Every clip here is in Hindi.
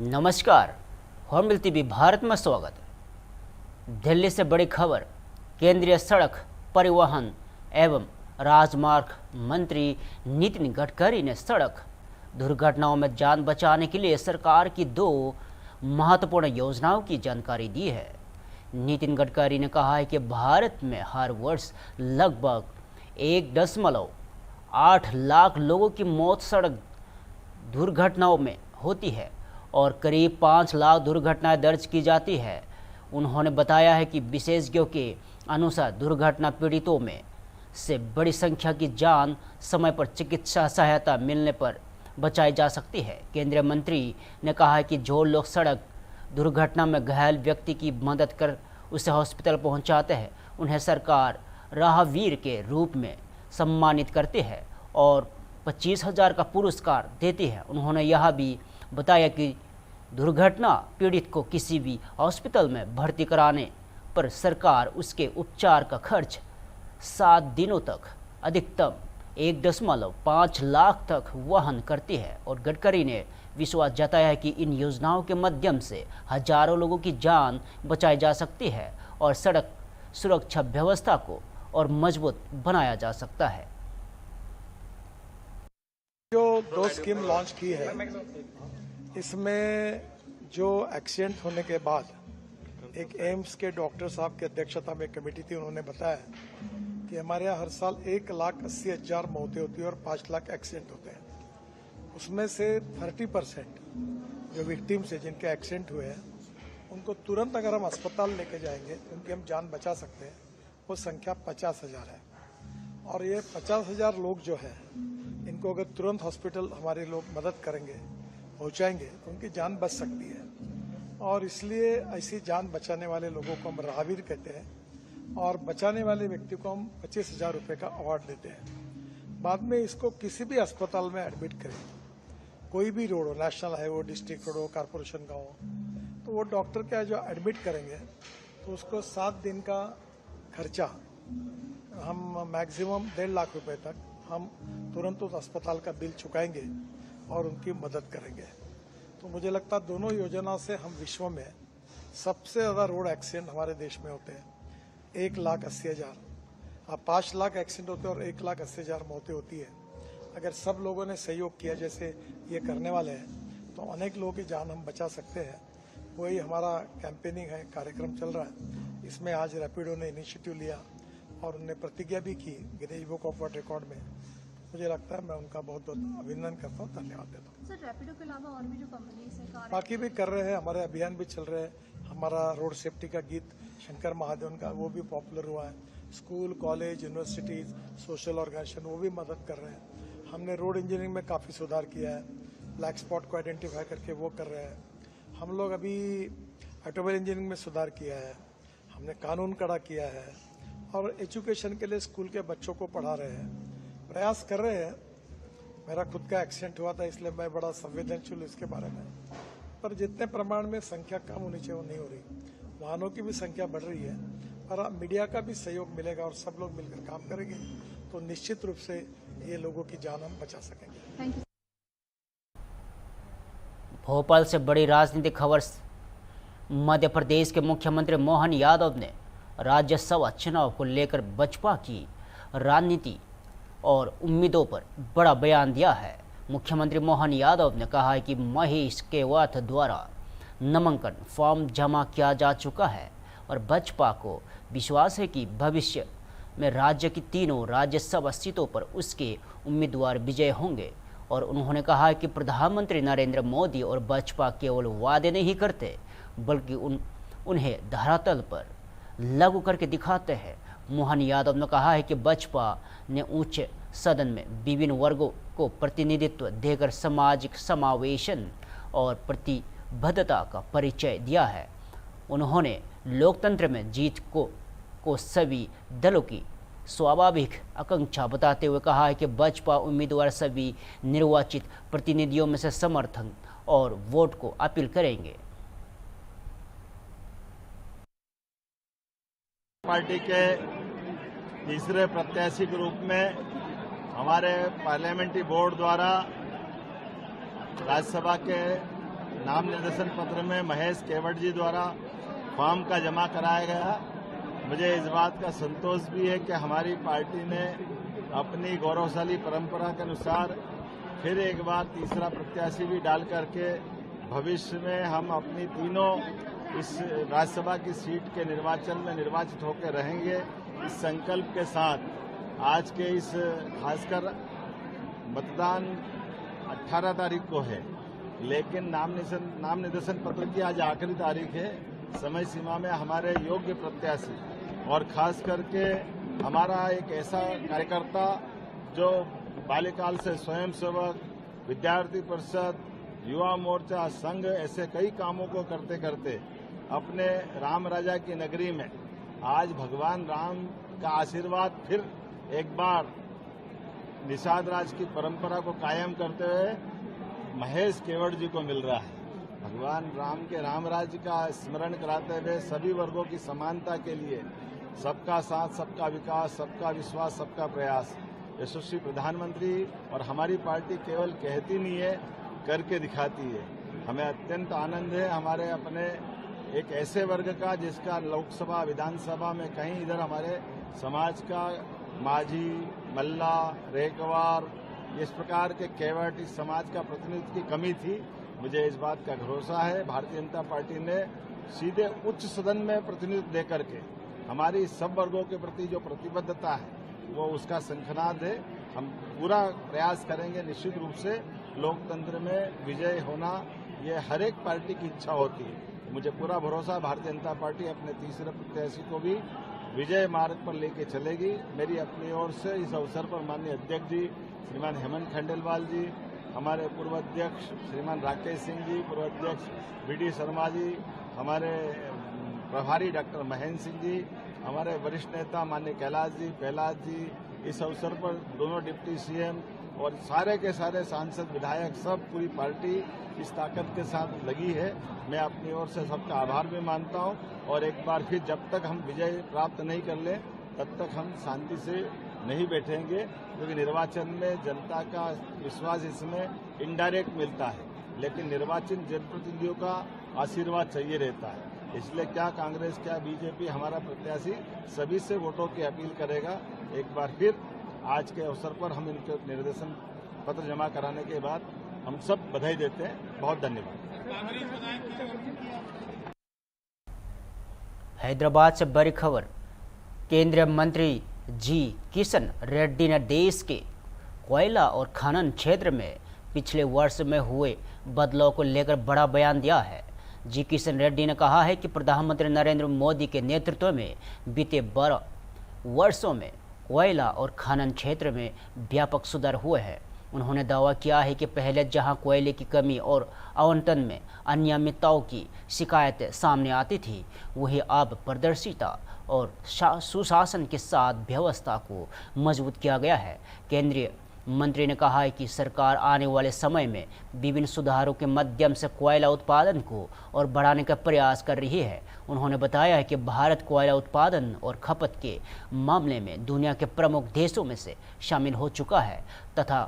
नमस्कार, हॉर्नबिल टीवी भारत में स्वागत। दिल्ली से बड़ी खबर। केंद्रीय सड़क परिवहन एवं राजमार्ग मंत्री नितिन गडकरी ने सड़क दुर्घटनाओं में जान बचाने के लिए सरकार की 2 महत्वपूर्ण योजनाओं की जानकारी दी है। नितिन गडकरी ने कहा है कि भारत में हर वर्ष लगभग 1.8 लाख लोगों की मौत सड़क दुर्घटनाओं में होती है और करीब 5 लाख दुर्घटनाएं दर्ज की जाती है। उन्होंने बताया है कि विशेषज्ञों के अनुसार दुर्घटना पीड़ितों में से बड़ी संख्या की जान समय पर चिकित्सा सहायता मिलने पर बचाई जा सकती है। केंद्रीय मंत्री ने कहा है कि जो लोग सड़क दुर्घटना में घायल व्यक्ति की मदद कर उसे हॉस्पिटल पहुंचाते हैं, उन्हें सरकार राहवीर के रूप में सम्मानित करती है और 25,000 का पुरस्कार देती है। उन्होंने यह भी बताया कि दुर्घटना पीड़ित को किसी भी हॉस्पिटल में भर्ती कराने पर सरकार उसके उपचार का खर्च 7 दिनों तक अधिकतम 1.5 लाख तक वहन करती है। और गडकरी ने विश्वास जताया है कि इन योजनाओं के माध्यम से हजारों लोगों की जान बचाई जा सकती है और सड़क सुरक्षा व्यवस्था को और मजबूत बनाया जा सकता है। जो 2 स्कीम लॉन्च की है, इसमें जो एक्सीडेंट होने के बाद एक एम्स के डॉक्टर साहब की अध्यक्षता में कमेटी थी, उन्होंने बताया कि हमारे यहाँ हर साल 1,80,000 मौतें होती है और 5 लाख एक्सीडेंट होते हैं। उसमें से 30% जो विक्टिम्स है, जिनके एक्सीडेंट हुए हैं, उनको तुरंत अगर हम अस्पताल लेके जाएंगे उनकी हम जान बचा सकते हैं। वो संख्या 50,000 है और ये 50,000 लोग जो है, इनको अगर तुरंत हॉस्पिटल हमारे लोग मदद करेंगे, पहुंचाएंगे, तो उनकी जान बच सकती है। और इसलिए ऐसी जान बचाने वाले लोगों को हम राहवीर कहते हैं और बचाने वाले व्यक्ति को हम 25,000 रुपये का अवार्ड देते हैं। बाद में इसको किसी भी अस्पताल में एडमिट करें, कोई भी रोड हो, नेशनल हाईवे, डिस्ट्रिक्ट रोड हो, कारपोरेशन का हो, तो वो डॉक्टर क्या जो एडमिट करेंगे तो उसको 7 दिन का खर्चा हम मैक्सिमम 1.5 लाख रुपए तक हम तुरंत उस अस्पताल का बिल चुकाएंगे और उनकी मदद करेंगे। तो मुझे लगता है दोनों योजना से हम विश्व में सबसे ज्यादा रोड एक्सीडेंट हमारे देश में होते हैं, 1,80,000। अब 5 लाख एक्सीडेंट होते हैं और 1,80,000 मौतें होती है। अगर सब लोगों ने सहयोग किया जैसे ये करने वाले हैं, तो अनेक लोगों की जान हम बचा सकते हैं। वही हमारा कैंपेनिंग है, कार्यक्रम चल रहा है। इसमें आज रैपिडो ने इनिशिएटिव लिया और उन्होंने प्रतिज्ञा भी की Guinness book of world record में। मुझे लगता है मैं उनका बहुत बहुत अभिनंदन करता हूँ, धन्यवाद देता हूँ। सर, रैपिडो के अलावा और भी जो कंपनीज हैं, बाकी भी कर रहे हैं, हमारे अभियान भी चल रहे हैं। हमारा रोड सेफ्टी का गीत शंकर महादेवन का, वो भी पॉपुलर हुआ है। School, college, universities, social organization, वो भी मदद कर रहे हैं। हमने रोड इंजीनियरिंग में काफ़ी सुधार किया है, ब्लैक स्पॉट को आइडेंटिफाई करके वो कर रहे हैं। हम लोग अभी ऑटोमोबाइल इंजीनियरिंग में सुधार किया है, हमने कानून कड़ा किया है और एजुकेशन के लिए स्कूल के बच्चों को पढ़ा रहे हैं, प्रयास कर रहे हैं। मेरा खुद का एक्सीडेंट हुआ था, इसलिए मैं बड़ा संवेदनशील इसके बारे में। पर जितने प्रमाण में संख्या कम होनी चाहिए वो नहीं हो रही। वाहनों की भी संख्या बढ़ रही है और मीडिया का भी सहयोग मिलेगा और सब लोग मिलकर काम करेंगे तो निश्चित रूप से ये लोगों की जान हम बचा सकेंगे। Thank you. भोपाल से बड़ी राजनीतिक खबर। मध्य प्रदेश के मुख्यमंत्री मोहन यादव ने राज्यसभा चुनाव को लेकर बसपा की रणनीति और उम्मीदों पर बड़ा बयान दिया है। मुख्यमंत्री मोहन यादव ने कहा है कि महेश केवट द्वारा नामांकन फॉर्म जमा किया जा चुका है और बसपा को विश्वास है कि भविष्य में राज्य की 3 राज्यसभा सीटों पर उसके उम्मीदवार विजय होंगे। और उन्होंने कहा है कि प्रधानमंत्री नरेंद्र मोदी और बसपा केवल वादे नहीं करते बल्कि उन्हें धरातल पर लागू करके दिखाते हैं। मोहन यादव ने कहा है कि बसपा ने उच्च सदन में विभिन्न वर्गों को प्रतिनिधित्व देकर सामाजिक समावेशन और प्रतिबद्धता का परिचय दिया है। उन्होंने लोकतंत्र में जीत को सभी दलों की स्वाभाविक आकांक्षा बताते हुए कहा है कि बसपा उम्मीदवार सभी निर्वाचित प्रतिनिधियों में से समर्थन और वोट को अपील करेंगे। पार्टी के तीसरे प्रत्याशी के रूप में हमारे पार्लियामेंट्री बोर्ड द्वारा राज्यसभा के नाम निर्देशन पत्र में महेश केवट जी द्वारा फॉर्म का जमा कराया गया। मुझे इस बात का संतोष भी है कि हमारी पार्टी ने अपनी गौरवशाली परंपरा के अनुसार फिर एक बार तीसरा प्रत्याशी भी डाल करके भविष्य में हम अपनी तीनों इस राज्यसभा की सीट के निर्वाचन में निर्वाचित होकर रहेंगे। इस संकल्प के साथ आज के इस खासकर मतदान 18 तारीख को है, लेकिन नाम निर्देशन पत्र की आज आखिरी तारीख है। समय सीमा में हमारे योग्य प्रत्याशी और खास करके हमारा एक ऐसा कार्यकर्ता जो बाल्यकाल से स्वयंसेवक, विद्यार्थी परिषद, युवा मोर्चा, संघ ऐसे कई कामों को करते करते अपने राम राजा की नगरी में आज भगवान राम का आशीर्वाद फिर एक बार निषाद राज की परंपरा को कायम करते हुए महेश केवट जी को मिल रहा है। भगवान राम के राम राज्य का स्मरण कराते हुए सभी वर्गों की समानता के लिए सबका साथ, सबका विकास, सबका विश्वास, सबका प्रयास यशस्वी प्रधानमंत्री और हमारी पार्टी केवल कहती नहीं है, करके दिखाती है। हमें अत्यंत आनंद है हमारे अपने एक ऐसे वर्ग का जिसका लोकसभा, विधानसभा में कहीं इधर हमारे समाज का माझी, मल्ला, रेकवार, इस प्रकार के केवट इस समाज का प्रतिनिधित्व की कमी थी। मुझे इस बात का भरोसा है भारतीय जनता पार्टी ने सीधे उच्च सदन में प्रतिनिधित्व देकर के हमारी सब वर्गों के प्रति जो प्रतिबद्धता है वो उसका शंखनाद है। हम पूरा प्रयास करेंगे। निश्चित रूप से लोकतंत्र में विजय होना ये हर एक पार्टी की इच्छा होती है। मुझे पूरा भरोसा भारतीय जनता पार्टी अपने तीसरे प्रत्याशी को भी विजय मार्ग पर लेके चलेगी। मेरी अपनी ओर से इस अवसर पर माननीय अध्यक्ष जी श्रीमान हेमंत खंडेलवाल जी, हमारे पूर्व अध्यक्ष श्रीमान राकेश सिंह जी, पूर्व अध्यक्ष बीडी शर्मा जी, हमारे प्रभारी डॉक्टर महेंद्र सिंह जी, हमारे वरिष्ठ नेता माननीय कैलाश जी, प्रहलाद जी, इस अवसर पर दोनों डिप्टी सीएम और सारे के सारे सांसद, विधायक, सब पूरी पार्टी इस ताकत के साथ लगी है। मैं अपनी ओर से सबका आभार भी मानता हूं और एक बार फिर जब तक हम विजय प्राप्त नहीं कर लें तब तक हम शांति से नहीं बैठेंगे, क्योंकि निर्वाचन में जनता का विश्वास इसमें इनडायरेक्ट मिलता है, लेकिन निर्वाचित जनप्रतिनिधियों का आशीर्वाद चाहिए रहता है। इसलिए क्या कांग्रेस, क्या बीजेपी, हमारा प्रत्याशी सभी से वोटों की अपील करेगा। एक बार फिर आज के अवसर पर हम इनके निर्देशन पत्र जमा कराने के बाद हम सब बधाई देते हैं। बहुत धन्यवाद। हैदराबाद से बड़ी खबर। केंद्रीय मंत्री जी किशन रेड्डी ने देश के कोयला और खनन क्षेत्र में पिछले वर्ष में हुए बदलाव को लेकर बड़ा बयान दिया है। जी किशन रेड्डी ने कहा है कि प्रधानमंत्री नरेंद्र मोदी के नेतृत्व में बीते 12 वर्षों में कोयला और खनन क्षेत्र में व्यापक सुधार हुए हैं। उन्होंने दावा किया है कि पहले जहां कोयले की कमी और आवंटन में अनियमितताओं की शिकायतें सामने आती थी, वहीं अब पारदर्शिता और सुशासन के साथ व्यवस्था को मजबूत किया गया है। केंद्रीय मंत्री ने कहा है कि सरकार आने वाले समय में विभिन्न सुधारों के माध्यम से कोयला उत्पादन को और बढ़ाने का प्रयास कर रही है। उन्होंने बताया है कि भारत कोयला उत्पादन और खपत के मामले में दुनिया के प्रमुख देशों में से शामिल हो चुका है तथा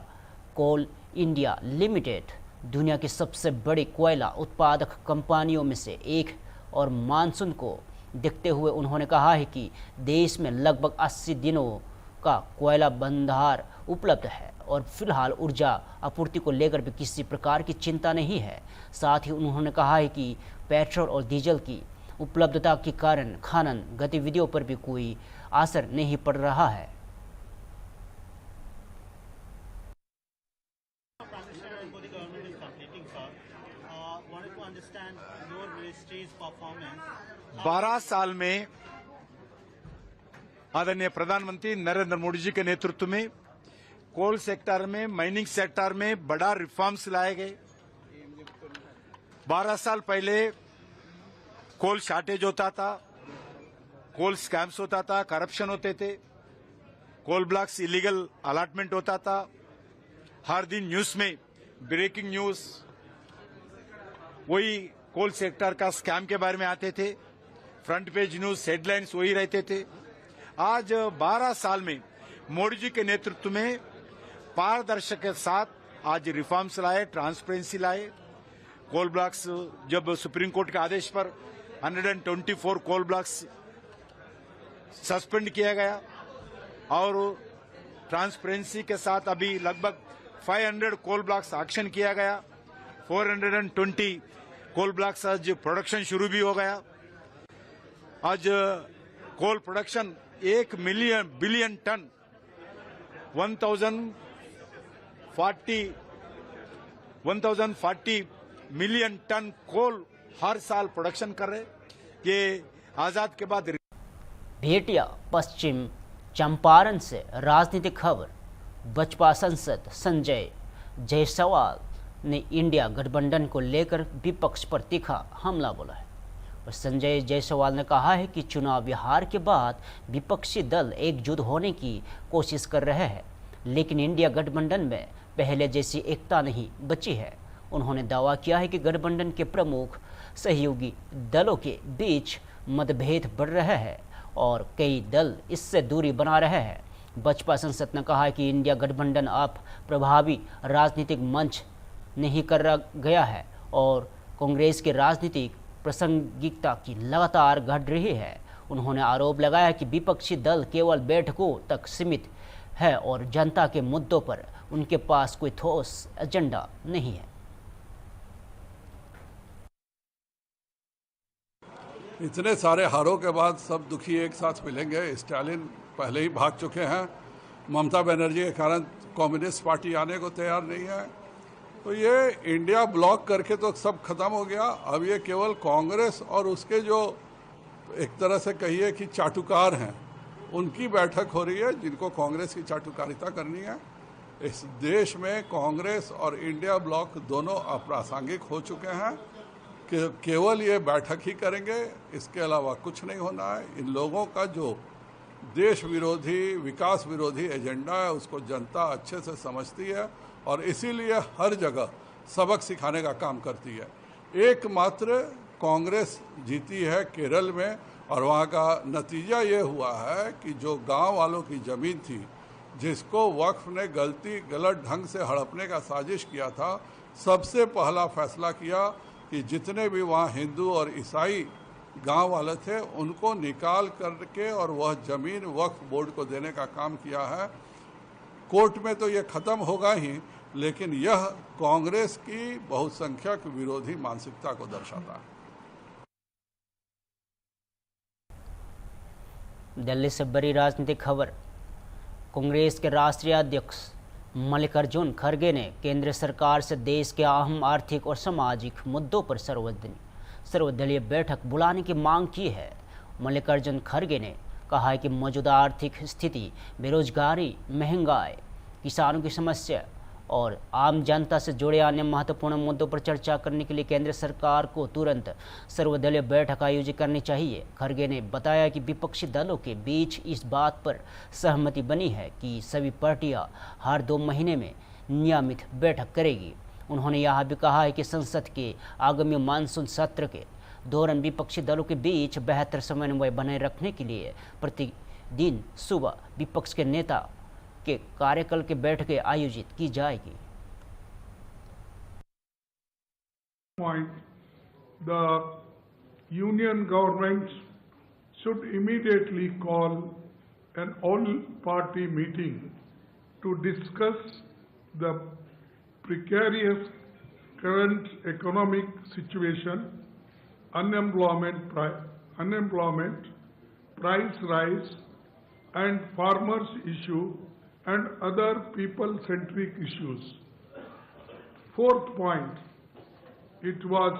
कोल इंडिया लिमिटेड दुनिया की सबसे बड़ी कोयला उत्पादक कंपनियों में से एक और मानसून को देखते हुए उन्होंने कहा है कि देश में लगभग 80 दिनों का कोयला भंडार उपलब्ध है और फिलहाल ऊर्जा आपूर्ति को लेकर भी किसी प्रकार की चिंता नहीं है। साथ ही उन्होंने कहा है कि पेट्रोल और डीजल की उपलब्धता के कारण खनन गतिविधियों पर भी कोई असर नहीं पड़ रहा है। बारह साल में आदरणीय प्रधानमंत्री नरेंद्र मोदी जी के नेतृत्व में कोल सेक्टर में, माइनिंग सेक्टर में बड़ा रिफॉर्म्स लाए गए। 12 साल पहले कोल शॉर्टेज होता था, कोल स्कैम्स होता था, करप्शन होते थे, कोल ब्लॉक्स इलीगल अलॉटमेंट होता था। हर दिन न्यूज में ब्रेकिंग न्यूज वही कोल सेक्टर का स्कैम के बारे में आते थे, फ्रंट पेज न्यूज हेडलाइंस वही रहते थे। आज 12 साल में मोदी जी के नेतृत्व में पारदर्शिता के साथ आज रिफॉर्म्स लाए, ट्रांसपेरेंसी लाए। कोल ब्लॉक्स जब सुप्रीम कोर्ट के आदेश पर 124 कोल ब्लॉक्स सस्पेंड किया गया और ट्रांसपेरेंसी के साथ अभी लगभग 500 कोल ब्लॉक्स एक्शन किया गया। 420 कोल ब्लॉक्स आज प्रोडक्शन शुरू भी हो गया। आज coal production 1 billion ton 1040 million ton coal हर साल प्रोडक्शन कर रहे। ये आजाद के बाद भेटिया पश्चिम चंपारण से राजनीतिक खबर। बसपा सांसद संजय जायसवाल ने इंडिया गठबंधन को लेकर विपक्ष पर तीखा हमला बोला है। और संजय जायसवाल ने कहा है कि चुनाव हार के बाद विपक्षी दल एकजुट होने की कोशिश कर रहे हैं, लेकिन इंडिया गठबंधन में पहले जैसी एकता नहीं बची है। उन्होंने दावा किया है कि गठबंधन के प्रमुख सहयोगी दलों के बीच मतभेद बढ़ रहे हैं और कई दल इससे दूरी बना रहे हैं। बसपा सांसद ने कहा है कि इंडिया गठबंधन अब प्रभावी राजनीतिक मंच नहीं कर गया है और कांग्रेस की राजनीतिक प्रासंगिकता की लगातार घट रही है। उन्होंने आरोप लगाया कि विपक्षी दल केवल बैठकों तक सीमित है और जनता के मुद्दों पर उनके पास कोई ठोस एजेंडा नहीं है। इतने सारे हारों के बाद सब दुखी एक साथ मिलेंगे। स्टालिन पहले ही भाग चुके हैं, ममता बनर्जी के कारण कम्युनिस्ट पार्टी आने को तैयार नहीं है। तो ये इंडिया ब्लॉक करके तो सब खत्म हो गया। अब ये केवल कांग्रेस और उसके जो एक तरह से कहिए कि चाटुकार हैं उनकी बैठक हो रही है, जिनको कांग्रेस की चाटुकारिता करनी है। इस देश में कांग्रेस और इंडिया ब्लॉक दोनों अप्रासंगिक हो चुके हैं कि केवल ये बैठक ही करेंगे, इसके अलावा कुछ नहीं होना है। इन लोगों का जो देश विरोधी विकास विरोधी एजेंडा है उसको जनता अच्छे से समझती है और इसीलिए हर जगह सबक सिखाने का काम करती है। एकमात्र कांग्रेस जीती है केरल में और वहाँ का नतीजा ये हुआ है कि जो गांव वालों की ज़मीन थी जिसको वक्फ ने गलत ढंग से हड़पने का साजिश किया था, सबसे पहला फैसला किया कि जितने भी वहाँ हिंदू और ईसाई गांव वाले थे उनको निकाल करके और वह ज़मीन वक्फ बोर्ड को देने का काम किया है। कोर्ट में तो ये ख़त्म होगा ही, लेकिन यह कांग्रेस की बहुसंख्यक विरोधी मानसिकता को दर्शाता है। दिल्ली से बड़ी राजनीतिक खबर। कांग्रेस के राष्ट्रीय अध्यक्ष मल्लिकार्जुन खड़गे ने केंद्र सरकार से देश के अहम आर्थिक और सामाजिक मुद्दों पर सर्वदलीय बैठक बुलाने की मांग की है। मल्लिकार्जुन खड़गे ने कहा है कि मौजूदा आर्थिक स्थिति, बेरोजगारी, महंगाई, किसानों की समस्या और आम जनता से जुड़े अन्य महत्वपूर्ण मुद्दों पर चर्चा करने के लिए केंद्र सरकार को तुरंत सर्वदलीय बैठक आयोजित करनी चाहिए। खड़गे ने बताया कि विपक्षी दलों के बीच इस बात पर सहमति बनी है कि सभी पार्टियां हर 2 महीने में नियमित बैठक करेगी। उन्होंने यह भी कहा है कि संसद के आगामी मानसून सत्र के दौरान विपक्षी दलों के बीच बेहतर समन्वय बनाए रखने के लिए प्रतिदिन सुबह विपक्ष के नेता के कार्यकाल की बैठकें आयोजित की जाएगी। The union government should immediately call an all-party meeting to discuss the precarious current economic situation, unemployment, price rise, and farmers' issue and other people-centric issues. Fourth point, it was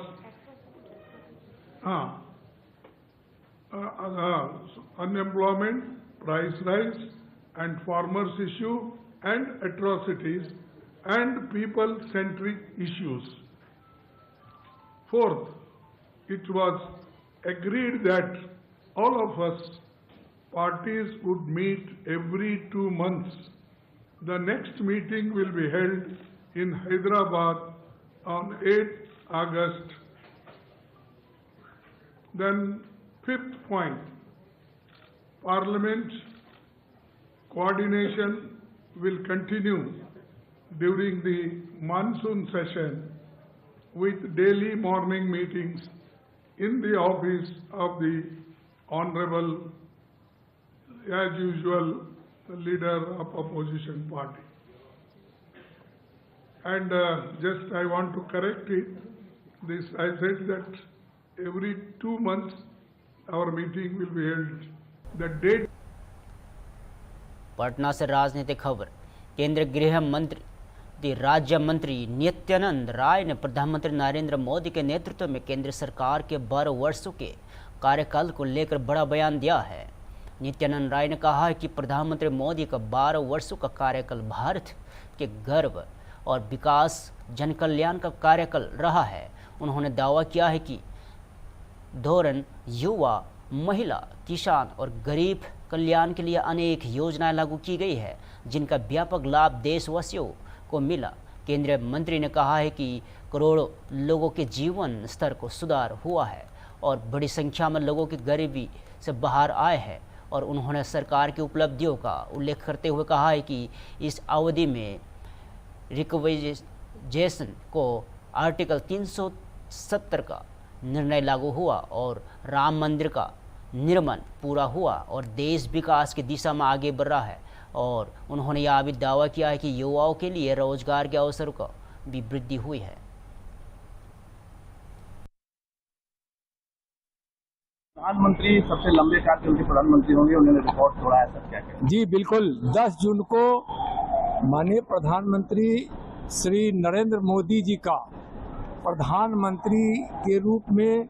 unemployment, price rise, and farmers' issue and atrocities and people-centric issues. Fourth, it was agreed that all of us parties would meet every 2 months. The next meeting will be held in Hyderabad on 8th August. Then fifth point, Parliament coordination will continue during the monsoon session with daily morning meetings in the office of the Honorable, as usual, the leader of opposition party. And just I want to correct it. This I said that every 2 months our meeting will be held. The date. Patna से राजनीतिक खबर। केंद्रीय गृह मंत्री राज्य मंत्री नित्यानंद राय ने प्रधानमंत्री नरेंद्र मोदी के नेतृत्व में केंद्र सरकार के 12 वर्षों के कार्यकाल को लेकर बड़ा बयान दिया है। नित्यानंद राय ने कहा है कि प्रधानमंत्री मोदी का 12 वर्षों का कार्यकाल भारत के गर्व और विकास जन कल्याण का कार्यकाल रहा है। उन्होंने दावा किया है कि धोरण युवा, महिला, किसान और गरीब कल्याण के लिए अनेक योजनाएं लागू की गई है, जिनका व्यापक लाभ देशवासियों को मिला। केंद्रीय मंत्री ने कहा है कि करोड़ों लोगों के जीवन स्तर को सुधार हुआ है और बड़ी संख्या में लोगों की गरीबी से बाहर आए हैं। और उन्होंने सरकार की उपलब्धियों का उल्लेख करते हुए कहा है कि इस अवधि में रिकवनाइजेशन को आर्टिकल 370 का निर्णय लागू हुआ और राम मंदिर का निर्माण पूरा हुआ और देश विकास की दिशा में आगे बढ़ रहा है। और उन्होंने यह भी दावा किया है कि युवाओं के लिए रोजगार के अवसरों का भी वृद्धि हुई है। प्रधानमंत्री सबसे लंबे काल के उनके प्रधानमंत्री होंगे, उन्होंने रिकॉर्ड तोड़ा है, सब क्या कहें? जी बिल्कुल, 10 जून को माननीय प्रधानमंत्री श्री नरेंद्र मोदी जी का प्रधानमंत्री के रूप में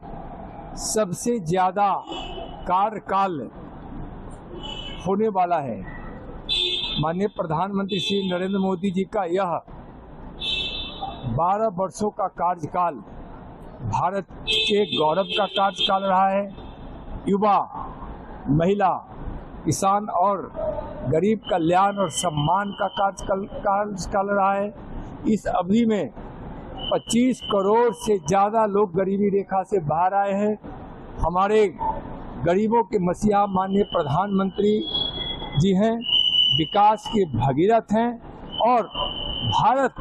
सबसे ज्यादा कार्यकाल होने वाला है। माननीय प्रधानमंत्री श्री नरेंद्र मोदी जी का यह 12 वर्षों का कार्यकाल भारत के गौरव का कार्यकाल रहा है। युवा, महिला, किसान और गरीब कल्याण और सम्मान का कार्यकाल रहा है। इस अवधि में 25 करोड़ से ज़्यादा लोग गरीबी रेखा से बाहर आए हैं। हमारे गरीबों के मसीहा माननीय प्रधानमंत्री जी हैं, विकास के भगीरथ हैं और भारत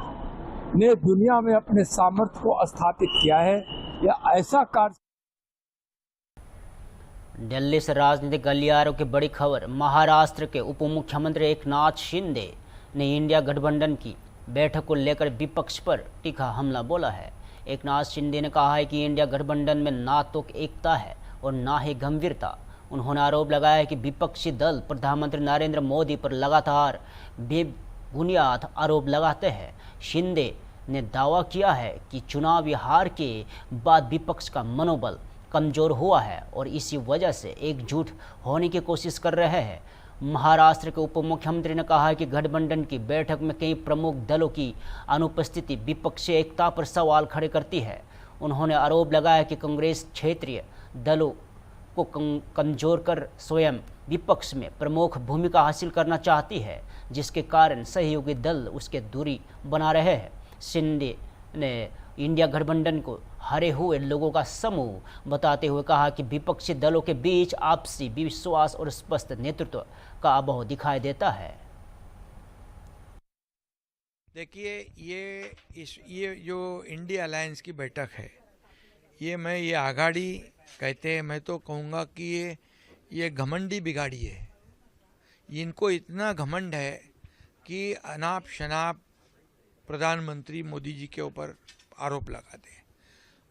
ने दुनिया में अपने सामर्थ्य को स्थापित किया है। यह ऐसा कार्य। दिल्ली से राजनीतिक गलियारों की बड़ी खबर। महाराष्ट्र के उप मुख्यमंत्री एकनाथ शिंदे ने इंडिया गठबंधन की बैठक को लेकर विपक्ष पर तीखा हमला बोला है। एकनाथ शिंदे ने कहा है कि इंडिया गठबंधन में ना तो एकता है और ना ही गंभीरता। उन्होंने आरोप लगाया है कि विपक्षी दल प्रधानमंत्री नरेंद्र मोदी पर लगातार बेबुनियाद आरोप लगाते हैं। शिंदे ने दावा किया है कि चुनावी हार के बाद विपक्ष का मनोबल कमजोर हुआ है और इसी वजह से एकजुट होने की कोशिश कर रहे हैं। महाराष्ट्र के उप मुख्यमंत्री ने कहा है कि गठबंधन की बैठक में कई प्रमुख दलों की अनुपस्थिति विपक्षी एकता पर सवाल खड़े करती है। उन्होंने आरोप लगाया कि कांग्रेस क्षेत्रीय दलों को कमजोर कर स्वयं विपक्ष में प्रमुख भूमिका हासिल करना चाहती है, जिसके कारण सहयोगी दल उसके दूरी बना रहे हैं। शिंदे ने इंडिया गठबंधन को हारे हुए लोगों का समूह बताते हुए कहा कि विपक्षी दलों के बीच आपसी विश्वास और स्पष्ट नेतृत्व का अभाव दिखाई देता है। देखिए, ये जो इंडिया अलायंस की बैठक है, ये आघाड़ी कहते हैं, मैं तो कहूँगा कि ये घमंडी बिगाड़ी है। इनको इतना घमंड है कि अनाप शनाप प्रधानमंत्री मोदी जी के ऊपर आरोप लगाते हैं।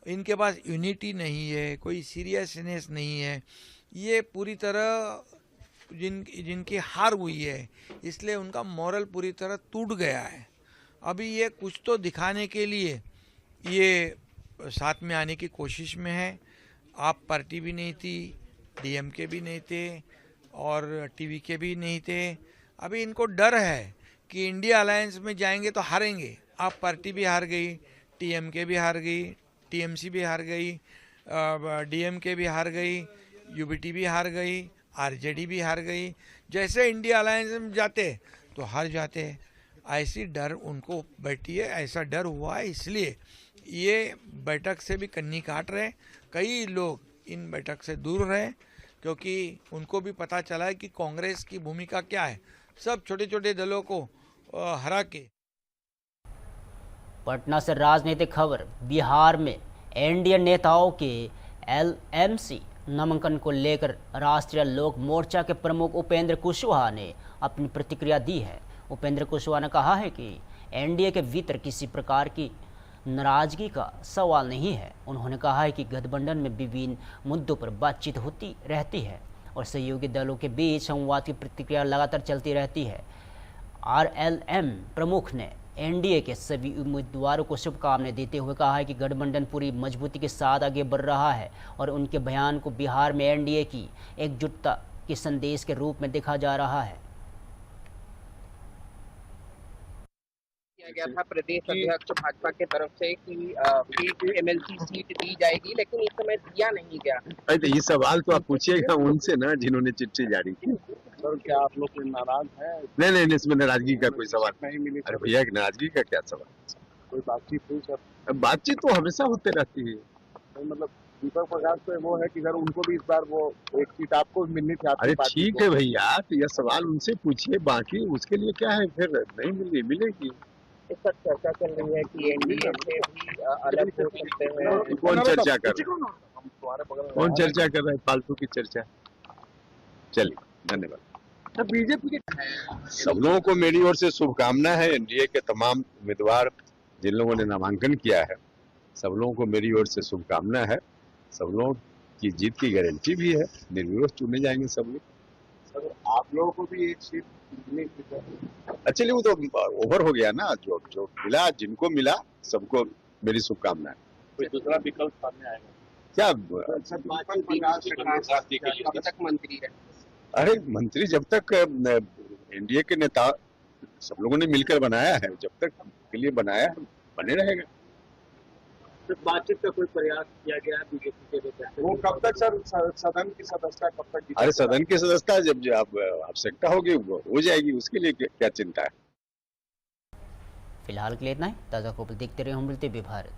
इनके पास यूनिटी नहीं है, कोई सीरियसनेस नहीं है। ये पूरी तरह जिनकी हार हुई है, इसलिए उनका मॉरल पूरी तरह टूट गया है। अभी ये कुछ तो दिखाने के लिए ये साथ में आने की कोशिश में है। आप पार्टी भी नहीं थी, डीएमके भी नहीं थे और टीवीके भी नहीं थे। अभी इनको डर है कि इंडिया अलायंस में जाएंगे तो हारेंगे। आप पार्टी भी हार गई, टीएमके भी हार गई, टीएमसी भी हार गई, डीएमके भी हार गई, यूबीटी भी हार गई, आरजेडी भी हार गई। जैसे इंडिया अलायंस में जाते तो हार जाते। ऐसी डर उनको बैठी है, ऐसा डर हुआ है, इसलिए ये बैठक से भी कन्नी काट रहे। कई लोग इन बैठक से दूर रहे क्योंकि उनको भी पता चला है कि कांग्रेस की भूमिका क्या है। सब छोटे छोटे दलों को हरा के। पटना से राजनीतिक खबर। बिहार में एनडीए नेताओं के एलएमसी नामांकन को लेकर राष्ट्रीय लोक मोर्चा के प्रमुख उपेंद्र कुशवाहा ने अपनी प्रतिक्रिया दी है। उपेंद्र कुशवाहा ने कहा है कि एनडीए के भीतर किसी प्रकार की नाराजगी का सवाल नहीं है। उन्होंने कहा है कि गठबंधन में विभिन्न मुद्दों पर बातचीत होती रहती है और सहयोगी दलों के बीच संवाद की प्रक्रिया लगातार चलती रहती है। आरएलएम प्रमुख ने एनडीए के सभी उम्मीदवारों को शुभकामनाएं देते हुए कहा है कि गठबंधन पूरी मजबूती के साथ आगे बढ़ रहा है और उनके बयान को बिहार में एनडीए की एकजुटता के संदेश के रूप में देखा जा रहा है। किया गया था प्रदेश अध्यक्ष भाजपा के तरफ से कि एमएलसी सीट दी जाएगी, लेकिन इस समय दिया नहीं गया। अरे तो ये सवाल तो आप पूछिएगा उनसे ना जिन्होंने चिट्ठी जारी की। सर क्या आप लोग नाराज हैं? नहीं, इसमें नाराजगी का कोई सवाल नहीं मिली। अरे भैया नाराजगी का क्या सवाल? कोई बातचीत हुई सर? बातचीत तो हमेशा होते रहती है। मतलब दीपक प्रकाश तो वो है कि सर उनको भी इस बार वो एक सीट आपको मिलनी थी। अरे ठीक है भैया, तो यह सवाल उनसे पूछिए, बाकी उसके लिए क्या है, फिर नहीं मिलेगी। इस पर चर्चा चल रही है कि एनडीए से भी अलग हो सकते हैं। कौन चर्चा कर रहा है? कौन चर्चा कर रहा है? फालतू की चर्चा। चलिए, धन्यवाद। बीजेपी के सब लोगों को मेरी ओर से शुभकामना है। एनडीए के तमाम उम्मीदवार जिन लोगों ने नामांकन किया है, सब लोगों को मेरी ओर से शुभकामना है। सब लोगों की जीत की गारंटी भी है। निर्विरोध चुने जाएंगे सब लोग। सर आप लोगों को भी एक सीट मिलनी थी। एक्चुअली वो तो ओवर हो गया ना, जो मिला, जिनको मिला सबको मेरी शुभकामनाएं। कोई दूसरा विकल्प सामने आएगा क्या? अभी तक मंत्री है। अरे मंत्री जब तक एनडीए के नेता सब लोगों ने मिलकर बनाया है, जब तक के लिए बनाया है, बने रहेगा। तो बातचीत का कोई प्रयास किया गया है बीजेपी के लिए? वो कब तक सर सदन की सदस्यता कब तक? अरे सदन की सदस्यता जब आवश्यकता होगी वो हो जाएगी, उसके लिए क्या चिंता है। फिलहाल के लिए इतना ही। ताज़ा खबर देखते रहे हम मिलते भारत।